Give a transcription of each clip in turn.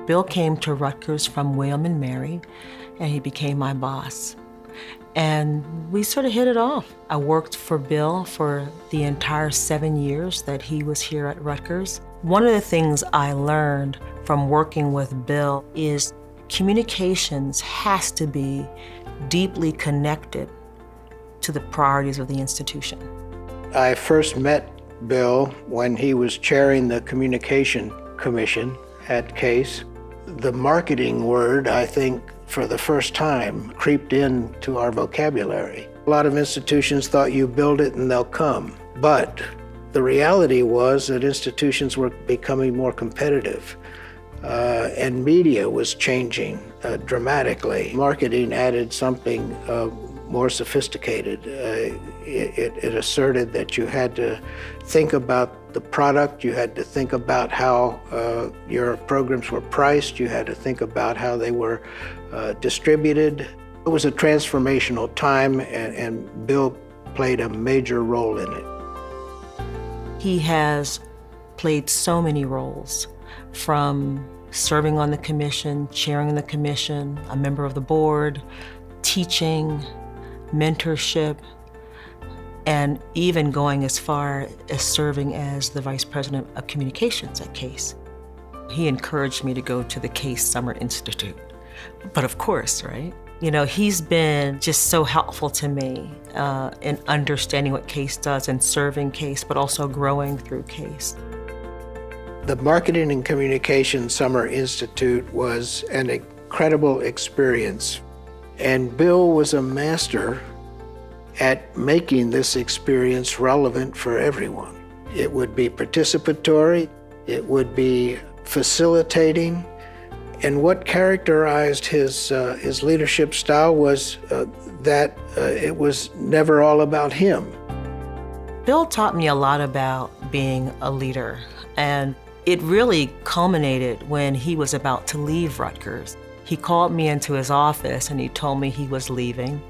Bill came to Rutgers from William and Mary, and he became my boss. And we sort of hit it off. I worked for Bill for the entire 7 years that he was here at Rutgers. One of the things I learned from working with Bill is communications has to be deeply connected to the priorities of the institution. I first met Bill when he was chairing the Communication Commission at Case. The marketing word, I think, for the first time, creeped into our vocabulary. A lot of institutions thought you build it and they'll come. But the reality was that institutions were becoming more competitive. And media was changing dramatically. Marketing added something more sophisticated. It asserted that you had to think about the product, you had to think about how your programs were priced, you had to think about how they were distributed. It was a transformational time, and Bill played a major role in it. He has played so many roles, from serving on the commission, chairing the commission, a member of the board, teaching, mentorship, and even going as far as serving as the Vice President of Communications at Case. He encouraged me to go to the Case Summer Institute. But of course, right? You know, he's been just so helpful to me in understanding what Case does and serving Case, but also growing through Case. The Marketing and Communications Summer Institute was an incredible experience, and Bill was a master at making this experience relevant for everyone. It would be participatory, it would be facilitating, and what characterized his leadership style was that it was never all about him. Bill taught me a lot about being a leader, and it really culminated when he was about to leave Rutgers. He called me into his office and he told me he was leaving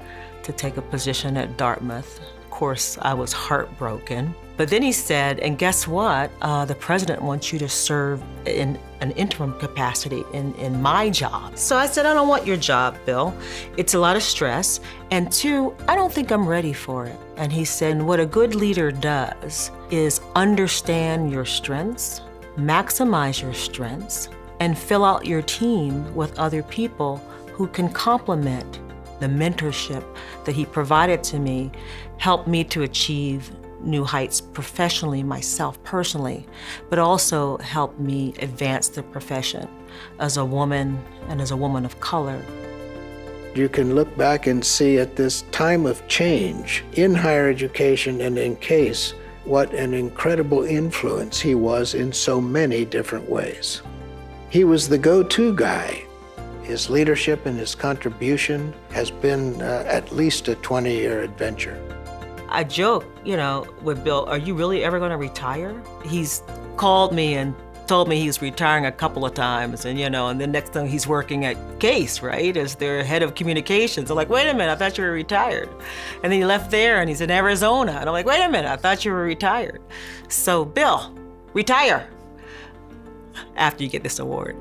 to take a position at Dartmouth. Of course, I was heartbroken. But then he said, and guess what? The president wants you to serve in an interim capacity in my job. So I said, I don't want your job, Bill. It's a lot of stress. And two, I don't think I'm ready for it. And he said, what a good leader does is understand your strengths, maximize your strengths, and fill out your team with other people who can complement the mentorship that he provided to me, helped me to achieve new heights professionally, myself personally, but also helped me advance the profession as a woman and as a woman of color. You can look back and see at this time of change in higher education and in Case, what an incredible influence he was in so many different ways. He was the go-to guy. His leadership and his contribution has been at least a 20-year adventure. I joke, you know, with Bill, are you really ever going to retire? He's called me and told me he's retiring a couple of times, and and the next time he's working at Case, right, as their head of communications. I'm like, wait a minute, I thought you were retired. And then he left there and he's in Arizona. And I'm like, wait a minute, I thought you were retired. So Bill, retire after you get this award.